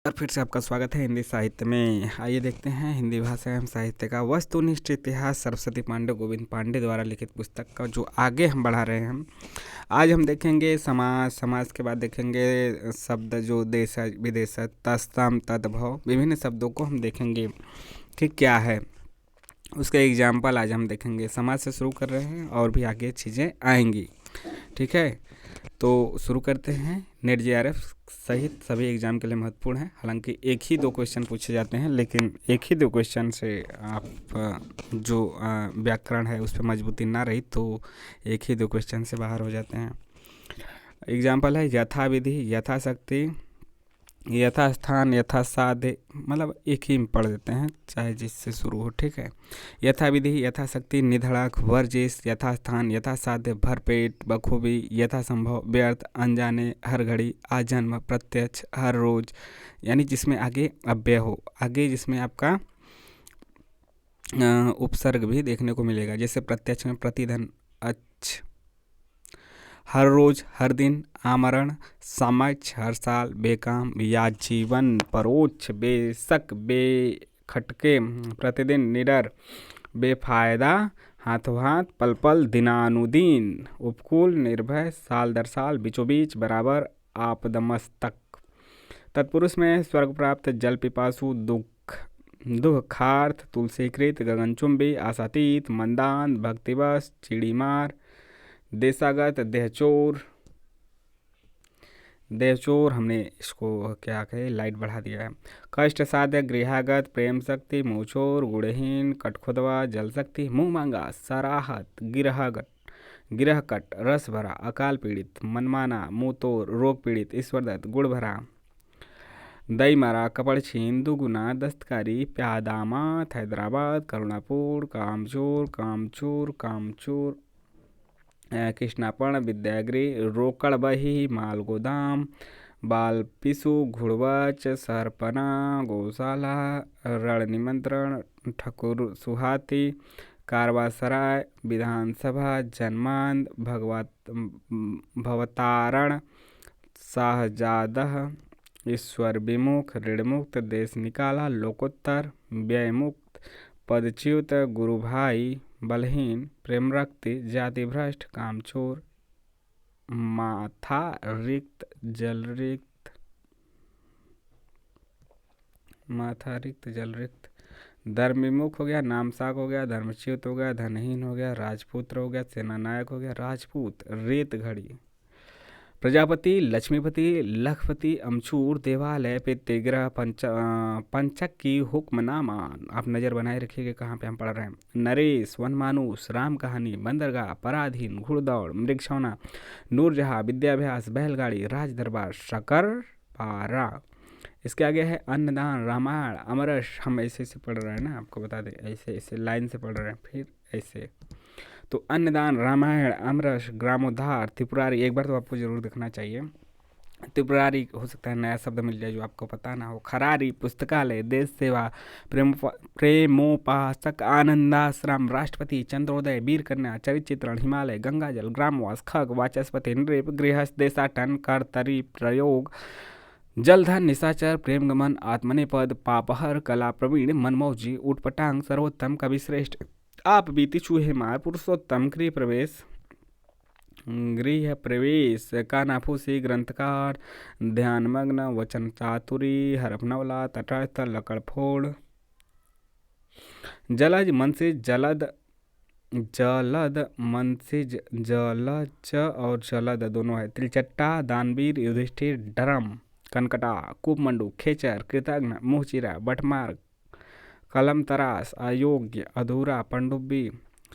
और फिर से आपका स्वागत है हिंदी साहित्य में। आइए देखते हैं हिंदी भाषा एवं साहित्य का वस्तुनिष्ठ इतिहास सरस्वती पांडे गोविंद पांडे द्वारा लिखित पुस्तक का जो आगे हम बढ़ा रहे हैं। आज हम देखेंगे समास, समास के बाद देखेंगे शब्द जो देश विदेश, तत्सम तद्भव, विभिन्न शब्दों को हम देखेंगे कि क्या है उसका एग्जाम्पल आज हम देखेंगे। समाज से शुरू कर रहे हैं और भी आगे चीज़ें आएंगी, ठीक है। तो शुरू करते हैं। नेट जेआरएफ सहित सभी एग्जाम के लिए महत्वपूर्ण है। हालांकि एक ही दो क्वेश्चन पूछे जाते हैं, लेकिन एक ही दो क्वेश्चन से आप जो व्याकरण है उस पर मजबूती ना रही तो एक ही दो क्वेश्चन से बाहर हो जाते हैं। एग्जाम्पल है यथा विधि, यथाशक्ति, यथास्थान, यथासाध्य, मतलब एक ही में पढ़ देते हैं चाहे जिससे शुरू हो, ठीक है। यथा विधि, यथाशक्ति, निधड़क, वर्जिश, यथास्थान, यथासाध्य, भरपेट, बखूबी, यथासंभव, व्यर्थ, अनजाने, हर घड़ी, आजन्म, प्रत्यक्ष, हर रोज, यानी जिसमें आगे अव्यय हो, आगे जिसमें आपका उपसर्ग भी देखने को मिलेगा। जैसे प्रत्यक्ष में प्रतिधन, अच्छ, हर रोज, हर दिन, आमरण, समक्ष, हर साल, बेकाम, या जीवन, परोक्ष, बेशक, बेखटके, प्रतिदिन, निडर, बेफायदा, हाथों हाथ, पल पल, दिनानुदिन, उपकूल, निर्भय, साल दर साल, बीचों बीच, बराबर, आपदमस्तक। तत्पुरुष में स्वर्ग प्राप्त, जल पिपासु, दुख, दुखार्थ, तुलसीकृत, गगनचुंबी, आशातीत, मंदान, भक्तिवश, चिड़ीमार, देशागत, देहचोर, देहचोर हमने इसको क्या कहे लाइट बढ़ा दिया है। कष्ट साध्य, गृहागत, प्रेम शक्ति, मुँहचोर, गुणहीन, कटखुदवा, जल शक्ति, मुँह मांगा, सराहत, गिरहगत, गिरहकट, रस भरा, अकाल पीड़ित, मनमाना, मुँह तोड़, रोग पीड़ित, ईश्वरदत्त, गुड़ भरा, दई मारा, कपड़छीन, दुगुना, दस्तकारी, प्यादामात, हैदराबाद, करुणापुर, कामचोर, कामचोर, कामचोर, कृष्णापण, विद्यागृह, रोकड़ बही, माल गोदाम, बाल पिसु, घुड़वच, सरपना, गौशाला, रण निमंत्रण, ठकुर सुहाती, कारवासराय, विधानसभा, जन्मांध, भगवत भवतारण, शाहजादह, ईश्वर विमुख, ऋणमुक्त, देश निकाला, लोकोत्तर, व्ययमुक्त, पदच्युत, गुरुभाई, बलहीन, प्रेम रक्ति, जाति भ्रष्ट, कामचोर, माथा रिक्त, जल रिक्त, माथा रिक्त, जल रिक्त, धर्म विमुख हो गया, नामसाक हो गया, धर्मच्युत हो गया, धनहीन हो गया, राजपुत्र हो गया, सेनानायक हो गया, राजपूत, रेत घड़ी, प्रजापति, लक्ष्मीपति, लखपति, अमचूर, देवालय, पितृग्रह, पंचक की हुक्मनामा। आप नज़र बनाए रखिएगा कहाँ पे हम पढ़ रहे हैं। नरेश, वनमानुष, राम कहानी, बंदरगाह, पराधीन, घुड़दौड़, मृगशौना, नूरजहाँ, विद्याभ्यास, बैलगाड़ी, राज दरबार, शकर पारा। इसके आगे है अन्नदान, रामायण, अमरस। हम ऐसे ऐसे पढ़ रहे हैं ना, आपको बता दें, ऐसे ऐसे लाइन से पढ़ रहे हैं, फिर ऐसे। तो अन्नदान, रामायण, अमरस, ग्रामोद्धार, त्रिपुरारी, एक बार तो आपको जरूर देखना चाहिए। त्रिपुरारी हो सकता है नया शब्द मिल जाए जो आपको पता ना हो। खरारी, पुस्तकालय, देश सेवा, प्रेमोपासक, आनंदाश्रम, राष्ट्रपति, चंद्रोदय, वीर कन्या, चरित चित्रण, हिमालय, गंगाजल, ग्रामवास, खग, वाचस्पति, नृप, गृहस्थ, देशाटन, करतरी, प्रयोग, जलधन, निशाचर, प्रेमगमन, आत्मनेपद, पापहर, कला प्रवीण, मनमौजी, उटपटांग, सर्वोत्तम, कविश्रेष्ठ, आप बीती, चूहे मार, पुरुषोत्तम, गृह प्रवेश, गृह प्रवेश, कानाफूसी, ग्रंथकार, ध्यानमग्न, वचन चातुरी, हरफनवला, तटस्थ, लकड़फोड़, जलज, मनसिज, जलद, जलद, मनसिज, जलज और जलद दोनों है। त्रिचट्टा, दानवीर, युधिष्ठिर, डरम, कनकटा, कूपमंडू, खेचर, कृतघ्न, मुहचिरा, बटमार, कलम तरास, अयोग्य, अधूरा, पनडुब्बी,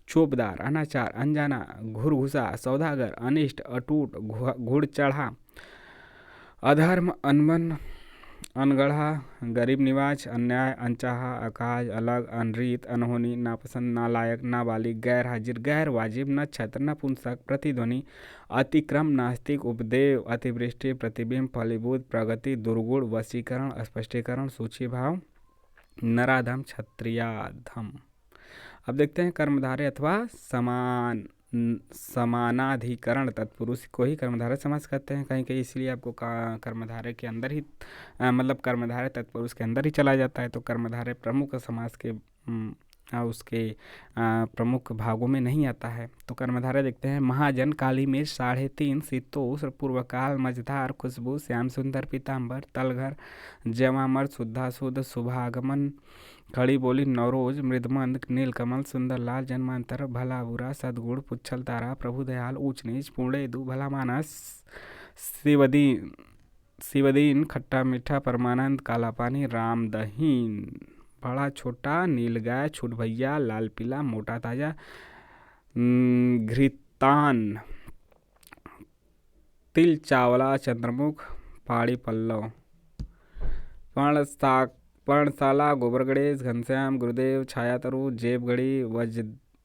चोपदार, अनाचार, अनजाना, घुरघुसा, सौदागर, अनिष्ट, अटूट, घुड़ चढ़ा, अधर्म, अनबन, अनगढ़ा, गरीब निवाज, अन्याय, अनचाहा, अकाज, अलग, अनरीत, अनहोनी, नापसंद, नालायक, नाबालिग, गैर हाजिर, गैर वाजिब, नक्षत्र, नपुंसक, प्रतिध्वनि, अतिक्रम, नास्तिक, उपदेव, अतिवृष्टि, प्रतिबिंब, फलीभूत, प्रगति, दुर्गुण, वशीकरण, स्पष्टीकरण, सूची भाव, नराधम, क्षत्रियाधम। अब देखते हैं कर्मधारय अथवा समान समानाधिकरण तत्पुरुष को ही कर्मधारय समास कहते हैं। कहीं कहीं इसलिए आपको कर्मधारय के अंदर ही मतलब कर्मधारय तत्पुरुष के अंदर ही चला जाता है, तो कर्मधारय प्रमुख समास के उसके प्रमुख भागों में नहीं आता है। तो कर्मधारय देखते हैं, महाजन, काली मिर्च, 3.5, शीतोष, पूर्वकाल, मझधार, खुशबू, श्याम सुंदर, पीताम्बर, तलघर, जवामर, शुद्धाशुद्ध, शुभागमन, खड़ी बोली, नवरोज, मृदमंद, नीलकमल, सुंदरलाल, जन्मांतर, भला बुरा, सदगुण, पुच्छल तारा, प्रभु दयाल, ऊंच नीच, पूर्णेदु, भला मानस, शिवदीन, खट्टा मीठा, परमानंद, काला पानी, राम दहीन, बड़ा छोटा, नीलगाय, छुट भैया, लाल पीला, मोटा ताजा, घृतान, तिल चावला, चंद्रमुख, पहाड़ी पल्लव, पर्णशाला, गोबर गणेश, घनश्याम, गुरुदेव, छायातरु, जेबगढ़ी,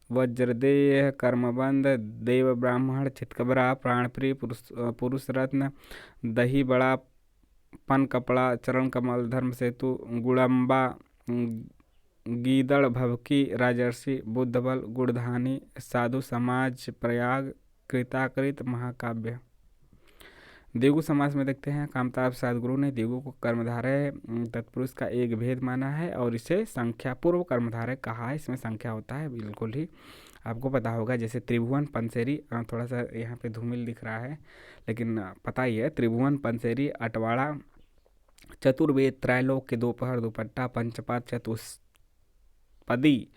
वज्रदेह, कर्मबंध, देव ब्राह्मण, चितकबरा, प्राणप्रिय, पुरुष रत्न, दही बड़ा, पन कपड़ा, चरण कमल, धर्म सेतु, गुड़म्बा, गीदड़, भवकी, राजर्षि, बुद्धबल, गुड़धानी, साधु समाज, प्रयाग, कृताकृत, महाकाव्य। देवगु समास में देखते हैं, कामताप सदगुरु ने देवगु को कर्मधारय तत्पुरुष का एक भेद माना है और इसे संख्या पूर्व कर्मधारय कहा है। इसमें संख्या होता है, बिल्कुल ही आपको पता होगा। जैसे त्रिभुवन, पंसेरी, थोड़ा सा यहाँ पे धूमिल दिख रहा है लेकिन पता ही है, त्रिभुवन, पंसेरी, अटवाड़ा, चतुर्वेद, त्रैलोक्य, दोपहर, दुपट्टा, पंचपात, चतुष्पदी,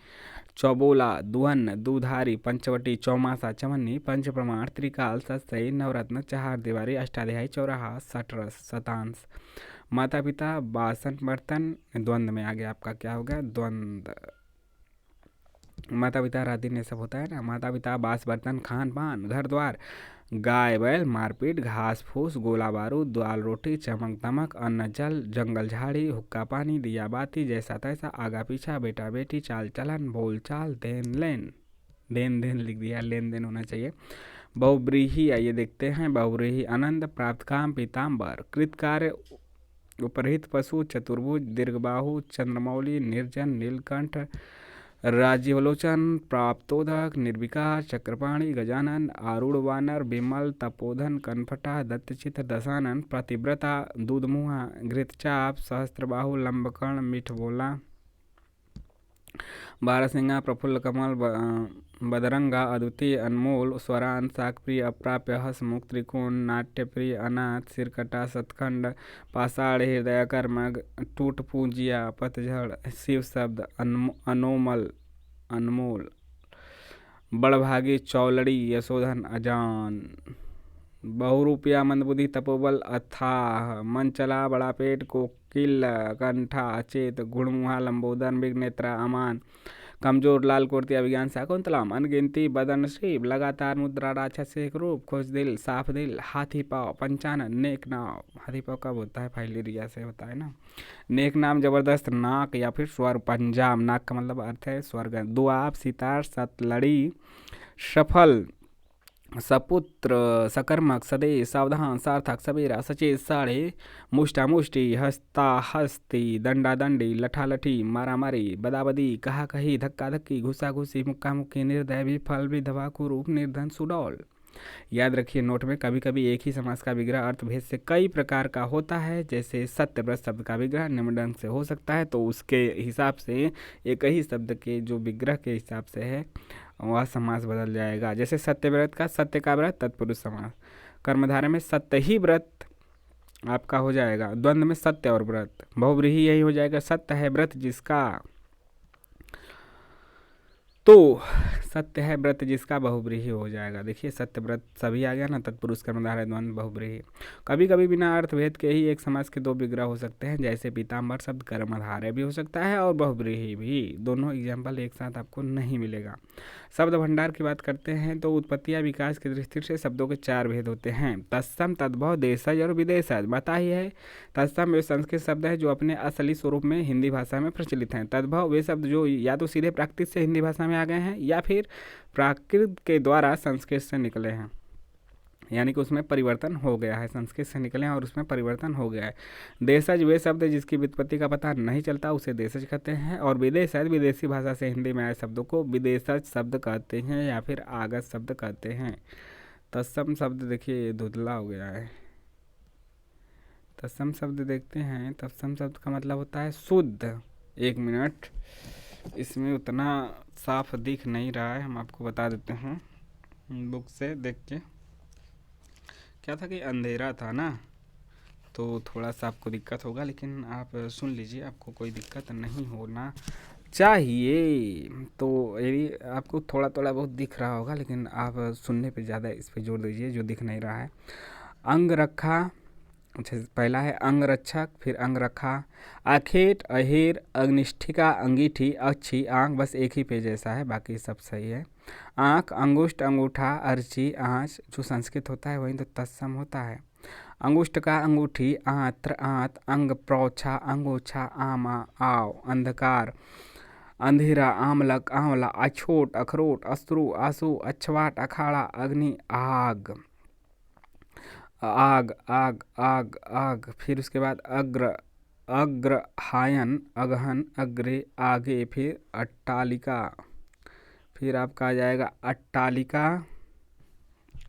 चौबोला, दुहन, दुधारी, पंचवटी, चौमासा, चवन्नी, पंच प्रमाण, त्रिकाल, सत्सई, नवरत्न, चार दीवारी, अष्टाध्यायी, चौराहा, सटरस, शतांश, माता पिता, बासन बर्तन, द्वंद्व में आ गया आपका, क्या होगा, द्वंद्व। माता पिता राधि ने सब होता है ना, माता पिता, बास बर्तन, खान पान, घर द्वार, गाय बैल, मारपीट, घास फूस, गोला बारूद, दाल रोटी, चमक दमक, अन्न जल, जंगल झाड़ी, हुक्का पानी, दिया बाती, जैसा तैसा, आगा पीछा, बेटा बेटी, चाल चलन, बोल चाल, देन लेन, देन देन लिख दिया, लेन देन होना चाहिए। बहुव्रीहि, आइए देखते हैं, बहुव्रीहि, आनंद, प्राप्त काम, पीताम्बर, कृतकार्य, उपरहित पशु, चतुर्भुज, दीर्घबाहु, चंद्रमौली, निर्जन, नीलकंठ, राजीवलोचन, प्राप्तोदक, निर्विकार, चक्रपाणी, गजानन, आरूढ़ वानर, विमल, तपोधन, कनफटा, दत्तचित्र, दशानन, प्रतिव्रता, दूधमुहा, घृतचाप, सहस्त्रबाहु, लंबकर्ण, मीठ बोला, बारहसिंगा, प्रफुल्ल कमल, बदरंगा, अद्वितीय, अनमोल, स्वरान, शाकप्रिय, अप्राप्य, हसमुख, त्रिकोण, नाट्यप्रिय, अनाथ, सिरकटा, सतखंड, पाषाण, हृदय, कर्मग, टूट पूंजिया, पतझड़, शिव शब्द, अनोमल, अनमोल, बड़भागी, चौलड़ी, यशोधन, अजान, बहुरूपिया, मंदबुद्धि, तपोबल, अथाह, मन चला, बड़ा पेट, कोकिल, कंठा, अचेत, गुणमुहा, लंबोदर, मृगनेत्रा, अमान, कमजोर, लाल कुर्ती, अभिज्ञान, शाकुंतलम, अनगिनती, बदन शिव, लगातार मुद्रा, राक्षस, एक रूप, खुश दिल, साफ दिल, हाथी पाव, पंचानन, नेक नाम। हाथी पाव कब होता है, फाइलेरिया से होता है ना। नेक नाम, जबरदस्त, नाक या फिर स्वर, पंजाब, नाक का मतलब अर्थ है स्वर्ग, दुआब, सितार, सतलड़ी, सफल, सपुत्र, सकर्मक, सदेश, सावधान, सार्थक, सवेरा, सचेत, साढ़े, मुष्टा मुष्टि, हस्ता हस्ती, दंडा दंडी, लठा लठी, मारा मारी, बदाबदी, कहा कही, धक्का धक्की, घुसा घुसी, मुक्का मुक्की, निर्दय, विफल, विधवा, कुरूप, निर्धन, सुडौल। याद रखिए नोट में, कभी कभी एक ही समास का विग्रह अर्थ भेद से कई प्रकार का होता है। जैसे सत्यव्रत शब्द का विग्रह निम्न ढंग से हो सकता है, तो उसके हिसाब से एक ही शब्द के जो विग्रह के हिसाब से है वह समास बदल जाएगा। जैसे सत्यव्रत का सत्य का व्रत तत्पुरुष समास, कर्मधारय में सत्य ही व्रत आपका हो जाएगा, द्वंद्व में सत्य और व्रत, बहुव्रीहि यही हो जाएगा, सत्य है व्रत जिसका, तो सत्य है व्रत जिसका, बहुव्रीहि हो जाएगा। देखिए सत्य व्रत सभी आ गया ना, तत्पुरुष कर्मधारय द्वंद्व बहुव्रीहि। कभी कभी बिना अर्थभेद के ही एक समास के दो विग्रह हो सकते हैं, जैसे पीताम्बर शब्द कर्मधारय भी हो सकता है और बहुव्रीहि भी, दोनों एग्जाम्पल एक साथ आपको नहीं मिलेगा। शब्द भंडार की बात करते हैं तो उत्पत्ति या विकास की दृष्टि से शब्दों के चार भेद होते हैं, तत्सम, तद्भव, देशज और विदेशज। पता ही है, तत्सम वे संस्कृत शब्द है जो अपने असली स्वरूप में हिंदी भाषा में प्रचलित हैं। तद्भव वे शब्द जो या तो सीधे प्राकृत से हिंदी भाषा में आ गए हैं या फिर प्राकृत के द्वारा संस्कृत से निकले हैं। यानी कि उसमें परिवर्तन हो गया है, संस्कृत से निकले हैं और उसमें परिवर्तन हो गया है। देशज वे शब्द जिसकी व्युत्पत्ति का पता नहीं चलता उसे देशज कहते हैं। और विदेशज विदेशी भाषा से हिंदी में आए शब्दों को विदेशज शब्द कहते हैं या फिर आगत शब्द कहते हैं। तत्सम शब्द देखिए धुंधला हो गया है। तत्सम शब्द देखते हैं, तत्सम शब्द का मतलब होता है शुद्ध। एक मिनट, इसमें उतना साफ दिख नहीं रहा है, हम आपको बता देते हैं बुक से देख के। क्या था कि अंधेरा था ना, तो थोड़ा सा आपको दिक्कत होगा, लेकिन आप सुन लीजिए, आपको कोई दिक्कत नहीं होना चाहिए। तो यदि आपको थोड़ा थोड़ा बहुत दिख रहा होगा, लेकिन आप सुनने पे ज़्यादा इस पे जोर दीजिए जो दिख नहीं रहा है। अंग रखा, अच्छा पहला है अंग रक्षक, फिर अंग रखा। आखेट, अहेर, अग्निष्ठिका, अंगीठी, अक्षी, आंख बस एक ही पेज ऐसा है, बाकी सब सही है। आंख, अंगुष्ठ, अंगूठा, अर्ची, आँच, जो संस्कृत होता है वही तो तत्सम होता है। अंगुष्ठ का अंगूठी, आंत्र, आंत, अंग प्रौछा, अंगोछा, आमा, आव, अंधकार, अंधेरा, आमलक, आंवला, अछोट, अखरोट, अश्रु, आंसू, अछवाट, अखाड़ा, अग्नि, आग, आग आग आग आग। फिर उसके बाद अग्र, अग्रहायन, अगहन, अग्रे, आगे, फिर अट्टालिका। फिर आपका आ जाएगा अट्टालिका,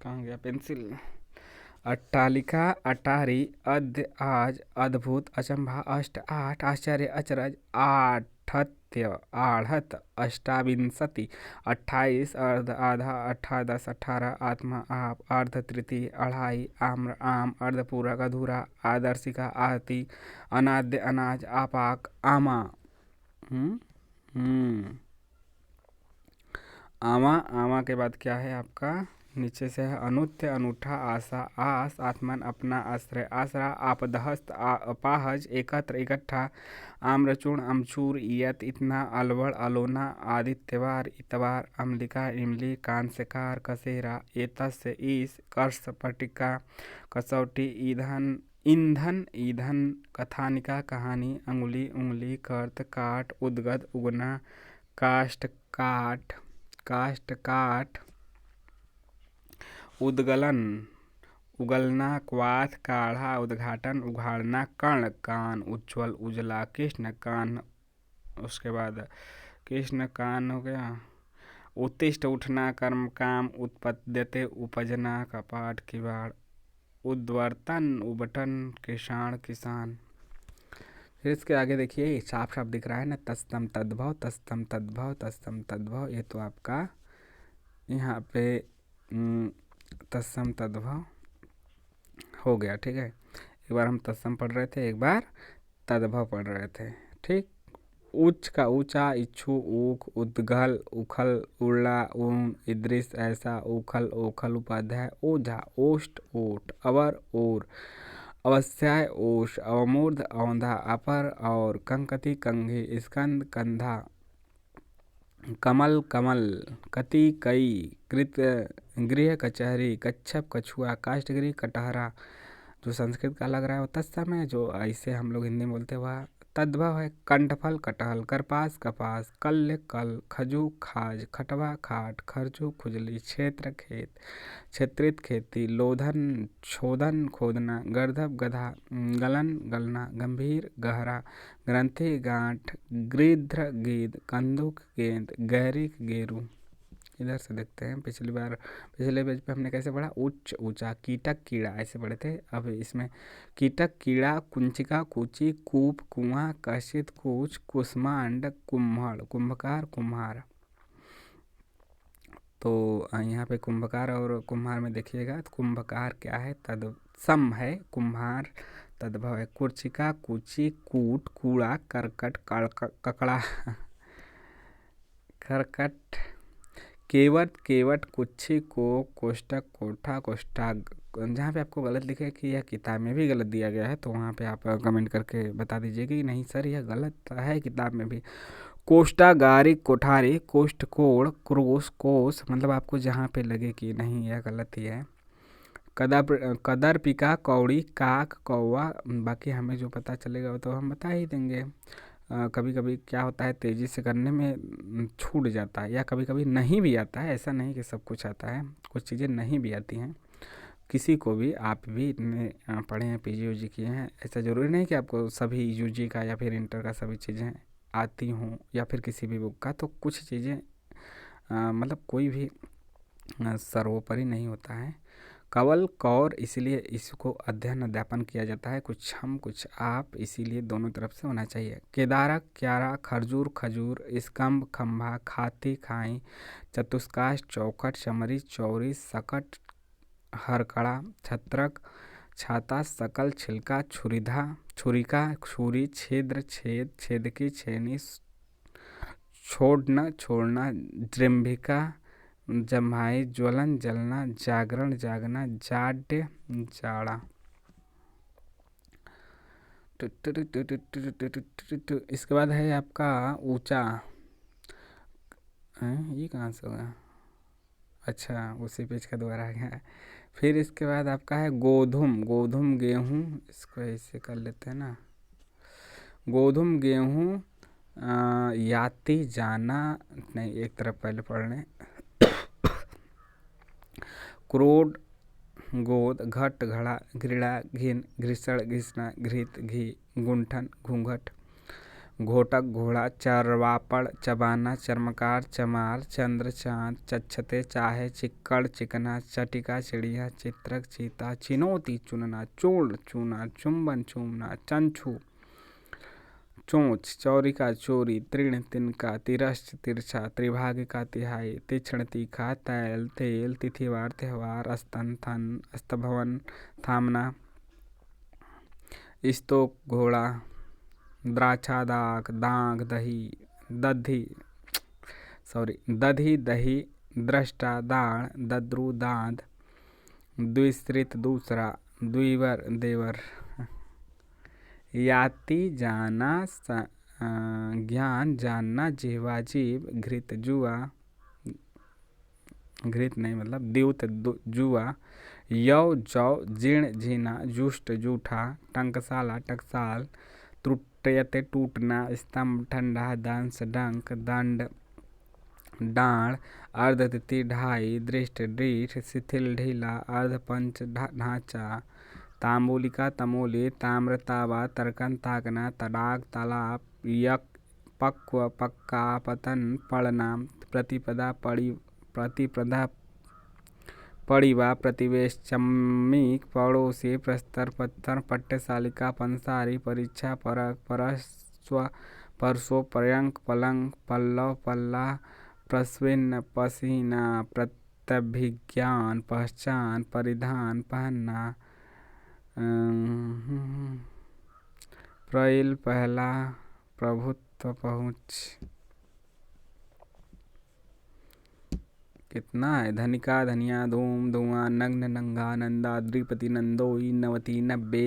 कहाँ गया पेंसिल, अट्टालिका, अटारी, अद्य, आज, अद्भुत, अचंभा, अष्ट, आठ, आश्चर्य, अचरज, आठत्य, आढ़त, अष्टाविंशति, 28, अर्ध, आधा, अठादश, 18, आत्मा, आप, अर्ध, तृतीय, अढ़ाई, आम्र, आम, अर्धपूरक, अधूरा, आदर्शिका, आरती, अनाद्य, अनाज, आपाक, आमा। आमा, आमा के बाद क्या है आपका, नीचे से है अनुत्य, अनूठा, आशा, आस, आत्मन, अपना, आश्रय, आसरा, आपदहस्त, अपाहज, एकत्र, इकट्ठा, आम्रचूर्ण, अमचूर, इयत, इतना, अलवड़, अलोना, आदित्यवार, इतवार, अम्लिका, इमली, कांस्यकार, कसेरा, एतस्य, ईस, कर्ष, पट्टिका, कसौटी, ईंधन, ईंधन, ईंधन, कथानिका, कहानी, अंगुली, उंगली, कर्त, काट, उद्गत, उगना, काष्ठ, काठ, काष्ठ, काठ, उद्गलन, उगलना, क्वाथ, काढ़ा, उद्घाटन, उघाड़ना, कर्ण, कान, उज्ज्वल, उजला, कृष्ण कान। उसके बाद कृष्ण कान हो गया। उत्तिष्ठ, उठना, कर्म, काम, उत्पद्यते, उपजना, कपाट, किवाड़, उद्वर्तन, उबटन, किसाण, किसान। फिर इसके आगे देखिए साफ साफ दिख रहा है ना, तस्तम तद्भव, तस्तम तद्भव, तस्तम तद्भव। ये तो आपका यहाँ पे तत्सम तद्भव हो गया, ठीक है। एक बार हम तत्सम पढ़ रहे थे, एक बार तद्भव पढ़ रहे थे, ठीक। उच्च का ऊंचा, इच्छु, ऊख, उद्गल, उखल, उड़ला, ऊन, इद्रिस, ऐसा, उखल, ओखल, उपाध्याय, ओझा, ओष्ट, ओट, अवर, ओर, अवस्याय, ओष, अवमूर्ध, औंधा, अपर, और, कंकति, कंघी, स्कंद, कंधा, कमल, कमल, कति, कई, कृत, गृह, कचहरी, कच्छप, कछुआ, काष्ठगिरी, कटहरा। जो संस्कृत का लग रहा है वो तत्सम है, जो ऐसे हम लोग हिंदी में बोलते हैं वह तद्भव है। कंठफल, कटहल, करपास, कपास, कल्य, कल, खजू, खाज, खटवा, खाट, खरचू, खुजली, क्षेत्र, खेत, क्षेत्रित, खेती, लोधन, छोदन, खोदना, गर्दभ, गधा, गलन, गलना, गंभीर, गहरा, ग्रंथि, गांठ, गृध्र, गेंद, कंदुक, गेंद, गैरिक, गेरू। इधर से देखते हैं, पिछले पेज पे हमने कैसे पढ़ा, उच्च, ऊंचा, कीटक, कीड़ा, ऐसे पढ़े थे। अब इसमें कीटक, कीड़ा, कुंचिका, कूची, कूप, कुआं, कशित, कूच, कुष्मांड, कुम्हड़, कुंभकार, कुम्हार। तो यहाँ पे कुंभकार और कुम्हार में देखिएगा, तो कुंभकार क्या है, तत्सम है, कुम्हार तद्भव है। कुर्चिका, कूची, कूट, कूड़ा, करकट, ककड़ा, करकट, केवट, केवट, कुच्छी, को, कोष्टक, कोठा, कोष्ठाग। जहाँ पे आपको गलत लिखे कि यह किताब में भी गलत दिया गया है, तो वहाँ पे आप कमेंट करके बता दीजिए कि नहीं सर यह गलत है किताब में भी। कोष्ठागारी, कोठारी, कोष्ठ, कोड़, क्रोश, कोस, मतलब आपको जहाँ पे लगे कि नहीं यह गलत ही है। कदर्पिका, कौड़ी, काक, कौवा। बाकी हमें जो पता चलेगा वो तो हम बता ही देंगे। कभी कभी क्या होता है, तेज़ी से करने में छूट जाता है, या कभी कभी नहीं भी आता है, ऐसा नहीं कि सब कुछ आता है, कुछ चीज़ें नहीं भी आती हैं। किसी को भी, आप भी इतने पढ़े हैं, पीजी यूजी किए हैं, ऐसा ज़रूरी नहीं कि आपको सभी यूजी का या फिर इंटर का सभी चीज़ें आती हों या फिर किसी भी बुक का। तो कुछ चीज़ें मतलब कोई भी सर्वोपरि नहीं होता है। कवल कौर, इसीलिए इसको अध्ययन अध्यापन किया जाता है, कुछ हम कुछ आप, इसीलिए दोनों तरफ से होना चाहिए। केदारा क्यारा, खरजूर खजूर, स्कंभ खंभा, खाती खाई, चतुष्काश चौखट, चमरी चौरी, सकट हरकड़ा, छत्रक छाता, सकल छिलका, छुरीधा छुरिका, छुरी, छिद्र छेद, छेदकी, छेनी, छोड़ना छोड़ना, जृंभिका जम्हाई, ज्वलन जलना, जागरण जागना, जाड्य जाड़ा। इसके बाद है आपका ऊंचा, ये कहाँ से होगा, अच्छा उसी पेज का दोबारा आ गया। फिर इसके बाद आपका है गोधुम, गोधुम गेहूँ, इसको ऐसे कर लेते हैं ना, गोधुम गेहूँ, याति जाना, नहीं एक तरफ पहले पढ़ लें। क्रोध गोद, घट घड़ा, घृणा घिन, घृषण घिसना, घृत घी, गुंठन घूंघट, घोटक घोड़ा, चरवापड़ चबाना, चर्मकार चमार, चंद्र चाँद, चच्छते चाहे, चिक्कड़ चिकना, चटिका चिड़िया, चित्रक चीता, चिनौती चुनना, चूर्ण चूना, चुंबन चूमना, चंछू चोंच, चौरिका चोरी, तृण तिनका, तिरश्च तिरछा, त्रिभागिका तिहाई, तीक्ष्ण तीखा, तैल तेल, तिथिवार त्यौहार, स्तन थन, स्तभवन थामना, स्तोक घोड़ा, द्राक्षा दाग, दाग दही, दधी दही, दृष्टा दाण, दद्रु दांद, द्विश्रित दूसरा, द्विवर देवर, याति जाना, ज्ञान जानना, जिह्वा जीव, घृत जुआ, घृत नहीं मतलब द्यूत जुआ, यौ जौ, जीर्ण झीना, जुष्ट जूठा, टंकसाला टकसाल, त्रुटयते टूटना, स्तंभ ठंडा, दंश डंक, दंड डाँड़, अर्धतिथि ढाई, दृष्ट दृढ़, शिथिल ढीला, अर्धपंच ढांचा, तांबूलिका तमोली, ताम्र तावा, तर्कन ताकना, तड़ाक तालाब, यक पक्व पक्का, पतन पड़ना, प्रतिपदा पड़िवा, प्रतिवेश चम्मिक, पड़ोसी, प्रस्तर पत्थर, पट्टशालिका, पंसारी, परीक्षा, परक, परस्व, परसों, पर्यंक, पलंग, पल्लव, पल्ला, प्रस्विन्न, पसीना, प्रत्यभिज्ञान, पहचान, परिधान, पहनना, प्रइल, पहला, प्रभुत्व, पहुँच। कितना है, धनिका धनिया, धूम धुआं, नग्न नंगा, नंदा, द्विपति, नंदोई, नवती, नब्बे,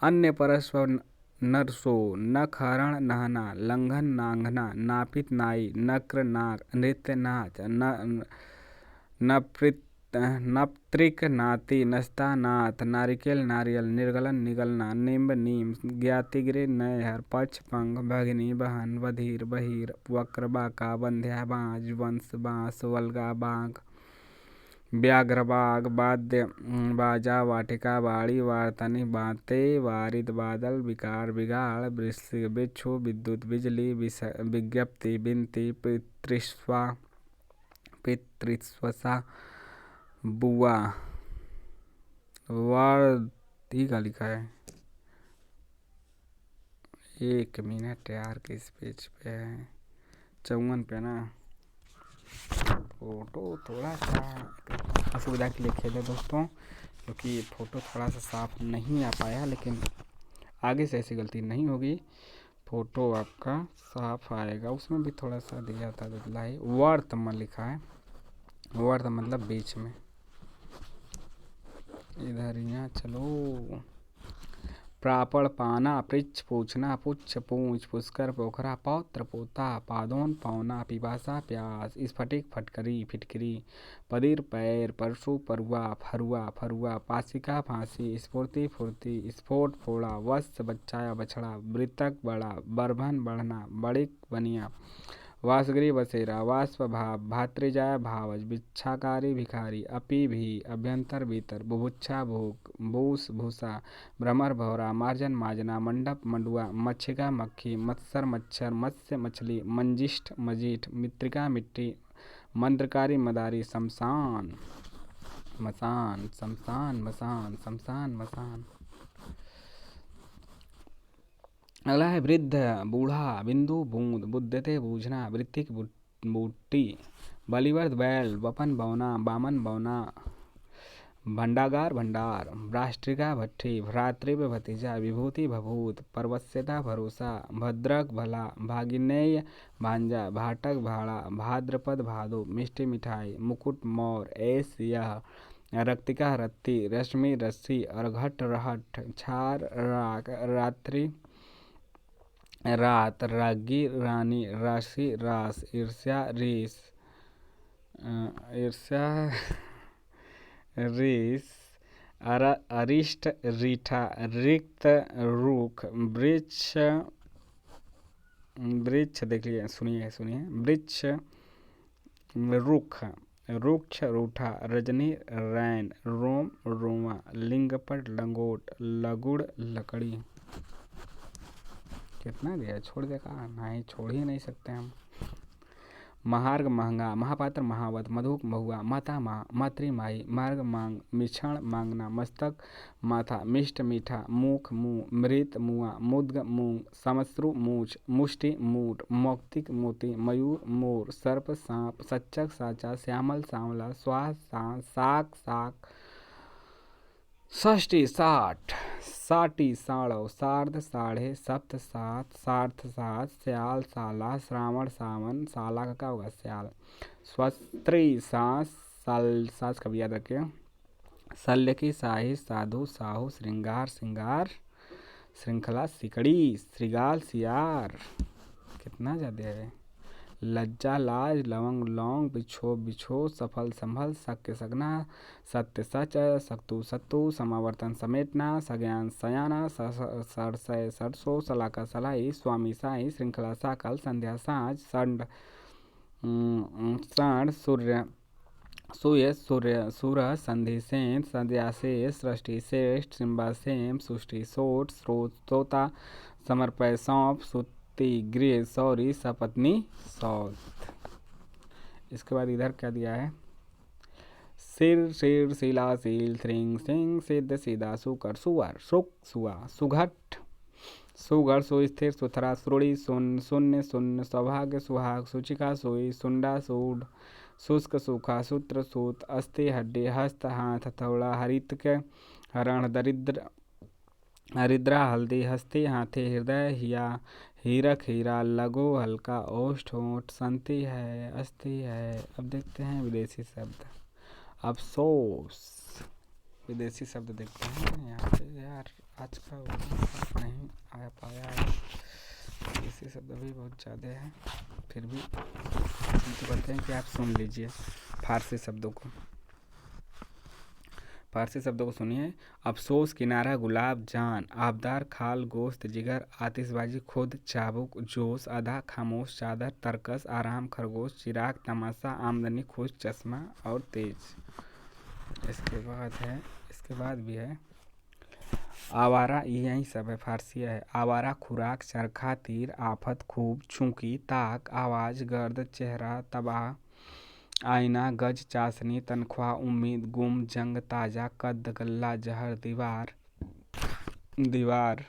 अन्य परस्पर नरसो, नख हरण नहना, लंघन नांगना, नापित नाई, नक्र नाक, नृत्य नाच, नपत्रिक नाती, नस्ता नाथ, नारिकेल नारियल, निर्गलन निगलना, निम्ब नीम, ज्ञातिगृह नयहर, पक्ष पंग, भगिनी बहन, बधिर बहिर, वक्र बाका, बंध्या बाँझ, वंश बाँस, वल्गा बाघ, व्याघ्र बाघ, वाद्य बाजा, वाटिका बाड़ी, वार्तनी बाते, वारिद बादल, विकार बिगाड़, बिच्छू, विद्युत बिजली, विज्ञप्ति बिनती, पितृस्वा, बुआ, वर्दी का लिखा है, 1 मिनट यार, किस पेज पे है, 54 पे ना। फ़ोटो थोड़ा सा असुविधा के लिए खेले दोस्तों, क्योंकि फ़ोटो थोड़ा सा साफ नहीं आ पाया, लेकिन आगे से ऐसी गलती नहीं होगी, फ़ोटो आपका साफ आएगा। उसमें भी थोड़ा सा दिया था बदलाई, वर्तमान लिखा है, वर्त मतलब बीच में, इधर यहाँ चलो। प्रापड़ पाना, पृच्छ पूछना, पुच्छ पूछ, पुष्कर पोखरा, पौत्र पोता, पादोन पौना, पिपासा प्यास, स्फटिक फटकरी फिटकरी, पदिर पैर, परशु परुआ, फरुआ फरुआ, पासिका फांसी, स्फूर्ति फुर्ती, स्फोट फोड़ा, वत्स बच्चाया बछड़ा, वृतक बड़ा, बरभन बढ़ना, बड़िक बनिया, वासगरी बसेरा, वाष्प भाव, भातृजाय भावज, भिक्षाकारी भिखारी, अपी भी, अभ्यंतर भीतर, बुभुक्षा भूख, बूस भूसा, भ्रमर भौरा, मार्जन माजना, मंडप मंडुआ, मच्छिका मक्खी, मत्सर मच्छर, मत्स्य मछली, मंजिष्ठ मजीठ, मित्रिका मिट्टी, मंत्रकारी मदारी, शमशान मसान, शमशान मसान, शमशान मसान। अगला है वृद्ध, बूढ़ा, बिंदु बूंद, बुद्धते बूझना, वृत्तिक बूटी, बलिवर्द बैल, वपन बौना, बामन बौना, भंडागार भंडार, भ्राष्ट्रिका भट्ठी, भ्रातृव्य भतीजा, विभूति भभूत, परवश्यता भरोसा, भद्रक भला, भागिनेय भांजा, भाटक भाड़ा, भाद्रपद भादो, मिष्टी मिठाई, मुकुट मोर, ऐस यह, रक्तिका रत्ती, रश्मि रस्सी, अर्घट रहट, छार राग, रात्रि रात, रागी रानी, राशि रास, ईर्ष्या रीस, ईर्ष्या रीस, अरिष्ट रीठा, रिक्त रुख, वृक्ष, वृक्ष देखिए सुनिए सुनिए, वृक्ष रुख, रुक्ष रूठा, रजनी रैन, रोम रोमा, लिंगपट लंगोट, लगुड़ लकड़ी। कितना दिया, छोड़ दे का? नहीं, छोड़ ही नहीं सकते हम। महार्ग महंगा, महापात्र महावत, मधुक महुआ, माता माँ, मातृमाई, मार्ग मांग, मिक्षण मांगना, मस्तक माथा, मिष्ट मीठा, मुख मुँह, मृत मुआ, मुद्ग मूंग, समश्रु मूछ, मुष्टि मूठ, मौक्तिक मोती, मयूर मोर, सर्प सांप, सच्चक साचा, श्यामल सांवला, स्वाह साक साक, षष्ठी साठ, साटी साड़व, सार्ध साढ़े, सप्त सात, सार्थ सात, स्याल साला, श्रावण सावन, साला का क्या होगा? स्याल। स्वस्त्री सांस, सांस कभी याद रखिए। शल्य की शाही, साधु साहू, श्रृंगार सिंगार, श्रृंखला सिकड़ी, श्रृगाल सियार। कितना ज़्यादा है। लज्जा लाज, लवंग लौंग, बिछो बिछो, सफल संभल, शक्य सगना, सत्य सच, सत्तु सत्तु, समावर्तन समेटना, सज्ञान सयाना, सरसय सरसो, सलाका सलाई, स्वामी साई, श्रृंखला साकल, संध्या साँझ, संड साण, सूर्य सूर्य सूर्य सूरह, संधि सेन, संध्या से, सृष्टि श्रेष्ठ, सिम्बा सेम, सुष्टि सोट, स्रोत तोता, समर्पय सौंप, सुत्ती गृह, सौरी, सपत्नी सौत। इसके बाद इधर क्या दिया है? सिर सिर, शिला सील, श्रृंग सिंह, सिद्ध सीधा, सुकर सुअर, सुक सुआ, सुघट सुगढ़, सुस्थिर सुथरा, सुरुड़ी सुन, शून्य शून्य, सौभाग्य सुहाग, सूचिका सुई, सुंडा सूढ़, शुष्क सूखा, सूत्र सूत, अस्थि हड्डी, हस्त हाथ, हथौड़ा, हरितक हरण, दरिद्र हरिद्रा हल्दी, हस्ती हाथी, हृदय हिया, हीरक हीरा, लघु हल्का, ओष्ठ ओठ, संति है, अस्थि है। अब देखते हैं विदेशी शब्द। अफसोस, विदेशी शब्द देखते हैं यहाँ पे। यार आज का नहीं आ पाया है, विदेशी शब्द भी बहुत ज़्यादा है, फिर भी तो कहते हैं कि आप सुन लीजिए फारसी शब्दों को। फारसी शब्दों को सुनिए। अफसोस, किनारा, गुलाब, जान, आबदार, खाल, गोश्त, जिगर, आतिशबाजी, खुद, चाबुक, जोश, आधा, खामोश, चादर, तरकस, आराम, खरगोश, चिराग, तमाशा, आमदनी, खुश, चश्मा और तेज। इसके बाद भी है आवारा, यही सब है, फारसी है। आवारा, खुराक, चरखा, तीर, आफत, खूब, छूकी, ताक, आवाज, गर्द, चेहरा, तबाह, आईना, गज, चाशनी, तनख्वाह, उम्मीद, गुम, जंग, ताजा, कद, गल्ला, जहर, दीवार, दीवार,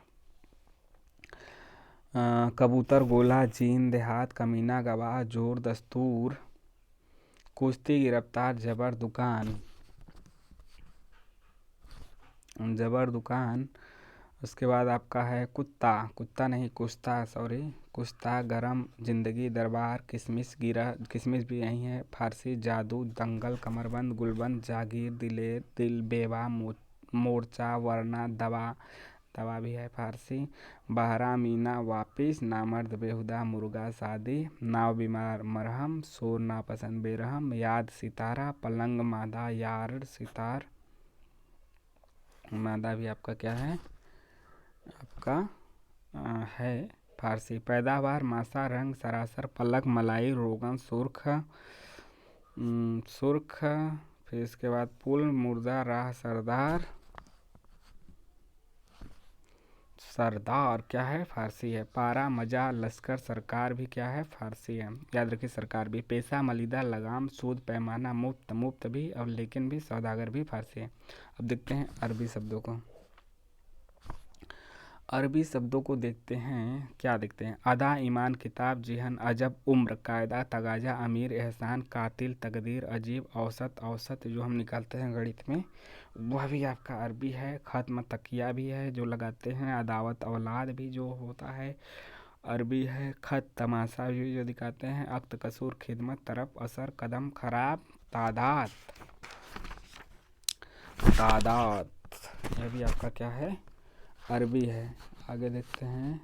कबूतर, गोला, जीन, देहात, कमीना, गवाह, जोर, दस्तूर, कुश्ती, गिरफ्तार, जबर, दुकान, जबर दुकान। उसके बाद आपका है कुत्ता, कुत्ता नहीं कुश्ता, सॉरी, कुश्ता, गरम, जिंदगी, दरबार, किशमिश, गिरा, किशमिश भी यही है, फारसी, जादू, दंगल, कमरबंद, गुलबंद, जागीर, दिलेर, दिल, बेवा, मोर्चा, वरना, दवा, दवा भी है फारसी, बहरा, मीना, वापिस, नामर्द, बेहुदा, मुर्गा, शादी, नाव, बीमार, मरहम, शोर, नापसंद, बेरहम, याद, सितारा, पलंग, मादा, यार, सितार, मादा भी आपका क्या है, आपका है फारसी। पैदावार मासा, रंग सरासर, पलक, मलाई, रोगन, सुर्ख, सुर्ख। फिर इसके बाद पुल, मुर्दा, राह, सरदार। सरदार क्या है? फारसी है। पारा, मजा, लश्कर, सरकार भी क्या है? फारसी है। याद रखिए सरकार भी। पेशा, मलिदा, लगाम, सूद, पैमाना, मुफ्त, मुफ्त भी और लेकिन भी, सौदागर भी फारसी है। अब देखते हैं अरबी शब्दों को। अरबी शब्दों को देखते हैं, क्या देखते हैं? अदा, ईमान, किताब, जिहन, अजब, उम्र, कायदा, तगाजा, अमीर, एहसान, कातिल, तकदीर, अजीब, औसत। औसत जो हम निकालते हैं गणित में वह भी आपका अरबी है। खत्म, तकिया भी है जो लगाते हैं। अदावत, औलाद भी जो होता है अरबी है। खत, तमाशा भी जो दिखाते हैं। अक्त, कसूर, खिदमत, तरफ, असर, कदम, खराब, तादाद। तादाद यह भी आपका क्या है? अरबी है। आगे देखते हैं,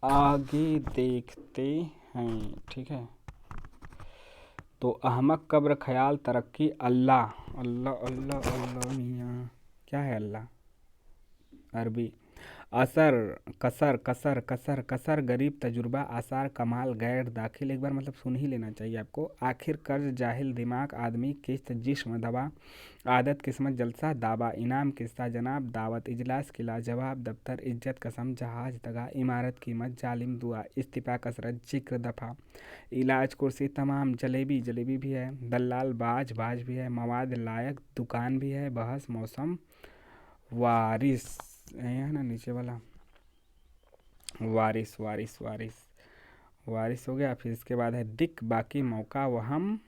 आगे देखते हैं, ठीक है। तो अहमक, कब्र, ख्याल, तरक्की, अल्लाह। अल्लाह अल्लाह अल्लाह मियाँ क्या है? अल्लाह अरबी। असर, कसर, कसर, कसर, कसर, गरीब, तजुर्बा, आसार, कमाल, गैर, दाखिल। एक बार मतलब सुन ही लेना चाहिए आपको। आखिर, कर्ज, जाहिल, दिमाग, आदमी, किस्त, जिस्म, दवा, आदत, किस्मत, जलसा, दावा, इनाम, किस्सा, जनाब, दावत, इजलास, किला, जवाब, दफ्तर, इज्जत, कसम, जहाज, दगा, इमारत, कीमत, जालिम, दुआ, इस्तीफा, कसरत, जिक्र, दफा, इलाज, कुर्सी, तमाम, जलेबी, जलेबी भी है। दलाल, बाज, बाज भी है। मवाद, लायक, दुकान भी है। बहस, मौसम, वारिस है ना नीचे वाला, वारिस वारिस वारिस वारिस हो गया। फिर इसके बाद है दिक, बाकी, मौका, वहम,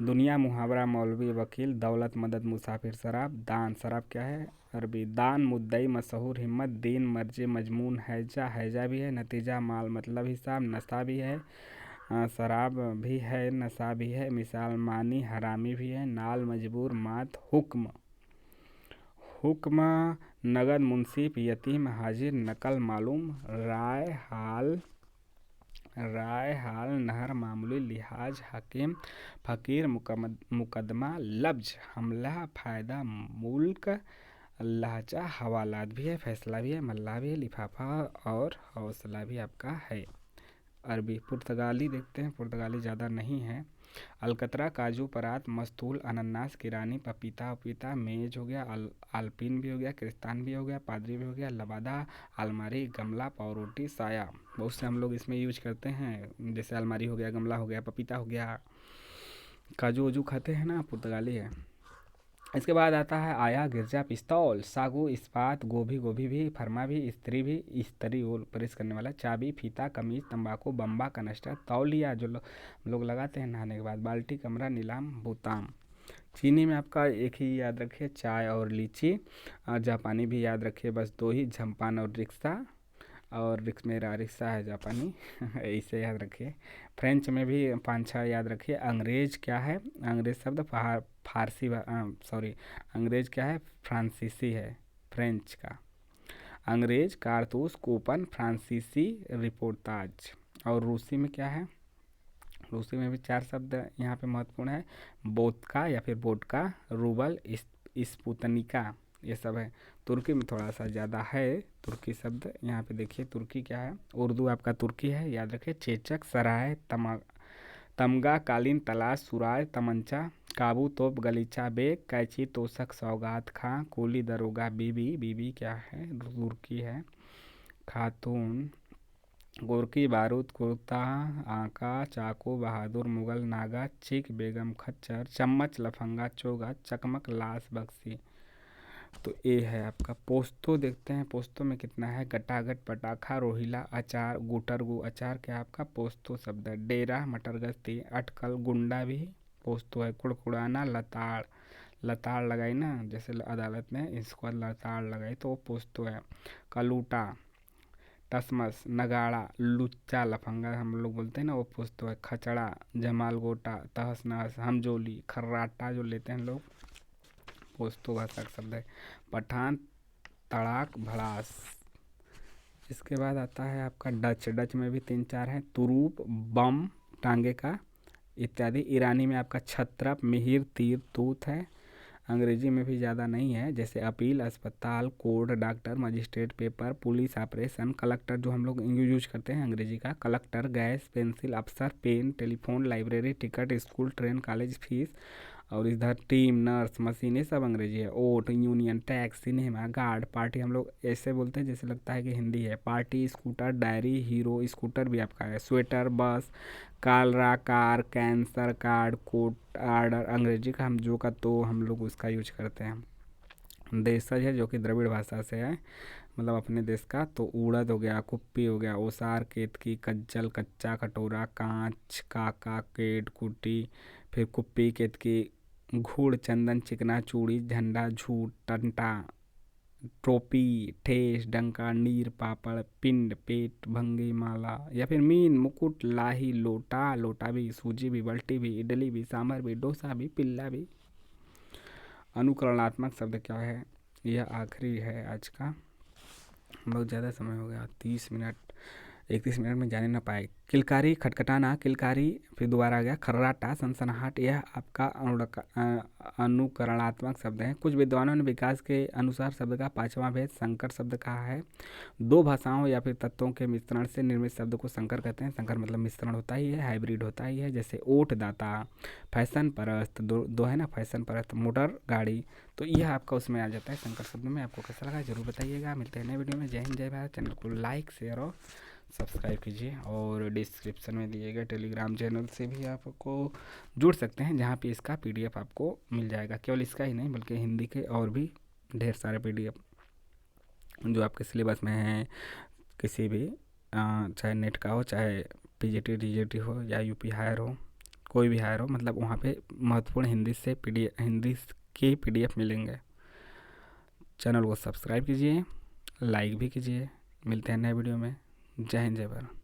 दुनिया, मुहावरा, मौलवी, वकील, दौलत, मदद, मुसाफिर, शराब, दान। शराब क्या है? अरबी। दान, मुद्दई, मशहूर, हिम्मत, दीन, मर्जी, मजमून, हैजा, हैजा भी है। नतीजा, माल, मतलब, हिसाब, नशा भी है। शराब भी है, नशा भी है। मिसाल, मानी, हरामी भी है। नाल, मजबूर, मात, हुक्म। हुक्म, नगद, मुंसिफ, यतीम, हाजिर, नकल, मालूम, राय, हाल, राय हाल, नहर, मामूली, लिहाज, हकीम, फ़कीर, मुकदमा, लफ्ज, हमला, फ़ायदा, मुल्क, लहजा, हवालात भी है। फैसला भी है। मल्ला भी है। लिफाफा और हौसला भी आपका है। अरबी। पुर्तगाली देखते हैं, पुर्तगाली ज़्यादा नहीं है। अलकतरा, काजू, परात, मस्तूल, अनन्नास, किरानी, पपीता उपीता, मेज हो गया, आलपीन भी हो गया, क्रिस्तान भी हो गया, पादरी भी हो गया, लबादा, अलमारी, गमला, पावरोटी, साया। बहुत से हम लोग इसमें यूज करते हैं, जैसे अलमारी हो गया, गमला हो गया, पपीता हो गया। काजू वजू खाते हैं ना, पुर्तगाली है। इसके बाद आता है आया, गिरजा, पिस्तौल, सागू, इस्पात, गोभी, गोभी भी, फरमा भी, स्त्री भी, इस्त्री वो प्रेस करने वाला, चाबी, फीता, कमीज, तंबाकू, बम्बा, कनस्टर, तौलिया जो लोग लगाते हैं नहाने के बाद, बाल्टी, कमरा, नीलाम, भूताम। चीनी में आपका एक ही याद रखिए, चाय और लीची। जापानी भी याद रखिए, बस दो ही, झम्पान और रिक्शा। और मेरा रिक्शा है जापानी इसे याद रखिए। फ्रेंच में भी 5-6 याद रखिए। अंग्रेज क्या है? अंग्रेज शब्द फारसी, सॉरी, अंग्रेज क्या है? फ्रांसीसी है फ्रेंच का। अंग्रेज, कारतूस, कूपन, फ्रांसीसी, रिपोर्टाज। और रूसी में क्या है? रूसी में भी 4 शब्द यहाँ पे महत्वपूर्ण है। बोतका या फिर वोडका, रूबल, स्पुतनिका, ये सब है। तुर्की में थोड़ा सा ज़्यादा है तुर्की शब्द। यहाँ पे देखिए तुर्की क्या है। उर्दू आपका तुर्की है, याद रखिए। चेचक, सराय, तमगा, कालीन, तलाश, सुराज, तमंचा, काबू, तोप, गलीचा, बेग, कैची, तोशक, सौगात खां, कुली, दरोगा, बीबी। बीबी क्या है? तुर्की है। खातून, गोरकी, बारूद, कुर्ता, आका, चाकू, बहादुर, मुगल, नागा, चिक, बेगम, खच्चर, चम्मच, लफंगा, चोगा, चकमक, लाश, बक्सी। तो ये है आपका। पोस्तो देखते हैं, पोस्तो में कितना है? गटागट, पटाखा, रोहिला, अचार, गुटरगु। अचार क्या आपका? पोस्तो शब्द है। डेरा, मटरगश्ती, अटकल, गुंडा भी पोस्तो है। कुड़कुड़ाना, लताड़, लताड़ लगाई ना जैसे अदालत में, इसको लताड़ लगाई तो वो पोस्तो है। कलूटा, टसमस, नगाड़ा, लुच्चा, लफंगा हम लोग बोलते हैं ना, वो पोस्तो है। खचड़ा, जमाल गोटा, तहस नहस, हमजोली, खर्राटा जो लेते हैं लोग, पोस्तो भाषा का शब्द है। पठान, तड़ाक, भड़ास। इसके बाद आता है आपका डच। डच में भी 3-4 हैं। तुरूप, बम, टांगे का इत्यादि। ईरानी में आपका छत्रप, मिहिर, तीर, तूत है। अंग्रेजी में भी ज़्यादा नहीं है, जैसे अपील, अस्पताल, court, doctor, magistrate, paper, police, operation, collector जो हम लोग यूज करते हैं अंग्रेजी का, कलेक्टर, गैस, पेंसिल, अफसर, pen, telephone, library, ticket, school, train, college, fees. और इधर टीम, नर्स, मशीन, ये सब अंग्रेजी है। ओट, union, tax, cinema, guard, party हम लोग ऐसे बोलते हैं जैसे लगता है कि हिंदी है। Party, scooter, diary, hero, scooter भी आपका है। Sweater, bus, cholera, car, cancer, card, coat, order Angrezi का हम जो का तो हम लोग उसका यूज करते हैं। देशज है जो कि द्रविड़ भाषा से है, मतलब अपने देश का। तो उड़द हो गया, कुप्पी हो गया, ओसार, केतकी, कज्जल, कच्चा, कटोरा, कांच, काका, केट, कुटी, फिर कुप्पी, केतकी, घूड़, चंदन, चिकना, चूड़ी, झंडा, झूठ, टंटा, टोपी, ठेस, डंका, नीर, पापड़, पिंड, पेट, भंगी, माला, या फिर मीन, मुकुट, लाही, लोटा, लोटा भी, सूजी भी, बल्टी भी, इडली भी, सांभर भी, डोसा भी, पिल्ला भी। अनुकरणात्मक शब्द क्या है, यह आखिरी है आज का। बहुत ज़्यादा समय हो गया, 30 मिनट, 31 मिनट में जाने ना पाए। किलकारी, खटखटाना, किलकारी, फिर दोबारा आ गया खर्राटा, सनसनाहट, यह आपका अनुकरणात्मक शब्द है। कुछ विद्वानों ने विकास के अनुसार शब्द का 5वां भेद संकर शब्द कहा है। दो भाषाओं या फिर तत्वों के मिश्रण से निर्मित शब्द को संकर कहते हैं। संकर मतलब मिश्रण होता ही है, हाइब्रिड होता ही है। जैसे ओट दाता, फैशन परस्त, दो है ना, फैशन परस्त, मोटर गाड़ी, तो यह आपका उसमें आ जाता है संकर शब्द में। आपको कैसा लगा जरूर बताइएगा। मिलते हैं नए वीडियो में। जय हिंद, जय भारत। चैनल को लाइक, शेयर और सब्सक्राइब कीजिए, और डिस्क्रिप्शन में दिए गए टेलीग्राम चैनल से भी आपको जुड़ सकते हैं, जहाँ पे इसका पीडीएफ आपको मिल जाएगा। केवल इसका ही नहीं बल्कि हिंदी के और भी ढेर सारे पीडीएफ जो आपके सिलेबस में हैं, किसी भी चाहे नेट का हो, चाहे पीजीटी डीजीटी हो, या यूपी हायर हो, कोई भी हायर हो, मतलब वहाँ पे महत्वपूर्ण हिंदी के पीडीएफ मिलेंगे। चैनल को सब्सक्राइब कीजिए, लाइक भी कीजिए। मिलते हैं नए वीडियो में। जय हिंद, जय भारत।